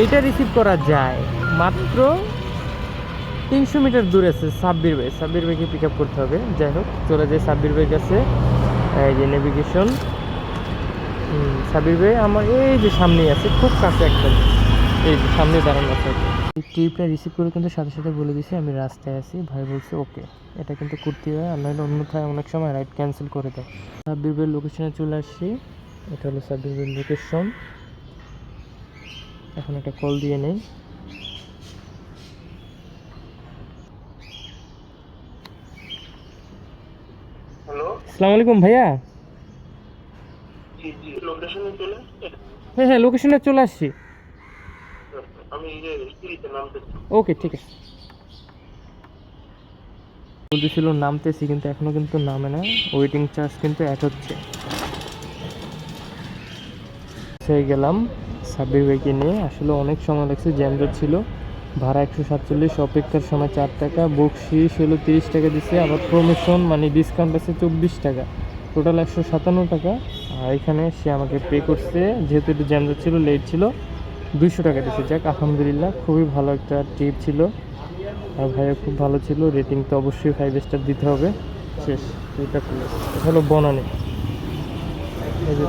এটা রিসিভ করা যায় মাত্র 300 মিটার দূরে আছে সাব্বির ভাইকে পিক আপ করতে হবে। যাই হোক চলে যায় সাব্বির ভাইয়ের কাছে। এই যে নেভিগেশন, সাব্বির ভাই আমার এই যে সামনেই আছে, খুব কাছে একদম, এই যে সামনে দাঁড়ানো আছে। এই ট্রিপটা রিসিভ করে কিন্তু সাথে সাথে বলে দিছি আমি রাস্তায় আছি। ভাই বলছে ওকে, এটা কিন্তু করতে হয়, আর নাহলে অন্যথায় অনেক সময় রাইড ক্যান্সেল করে দেয়। সাব্বির ভাইয়ের লোকেশনে চলে আসছি। এটা হলো সাব্বির ভাইয়ের লোকেশন। এখন একটা কল দিয়ে নেই। হ্যালো, আসসালামু আলাইকুম ভাইয়া। জি জি, লোকেশনে চলে হ্যাঁ হ্যাঁ, লোকেশনে চলে আসছি। আমি এই যে সিঁড়িতে নামতেছি। ওকে ঠিক আছে। বলতেছিল নামতেছি, কিন্তু এখনো কিন্তু নামে না, ওয়েটিং চার্জ কিন্তু অ্যাড হচ্ছে। সেই গেলাম সাব্বির ভাইকে নিয়ে। আসলে অনেক সময় লাগছে, জ্যামজট ছিল। ভাড়া 147, অপেক্ষার সময় 4 টাকা, বকশিস হলো 30 টাকা দিছে, আবার প্রমোশন মানে ডিসকাউন্ট আছে 24 টাকা, টোটাল 157 টাকা। আর এখানে সে আমাকে পে করছে, যেহেতু একটু জ্যামজট ছিল, লেট ছিল, 200 টাকা দিছে। যাক আলহামদুলিল্লাহ, খুবই ভালো একটা ট্রিপ ছিল। আর ভাইয়া খুব ভালো ছিল, রেটিং তো অবশ্যই 5 স্টার দিতে হবে। শেষ, এটা হলো বনানী। এই যে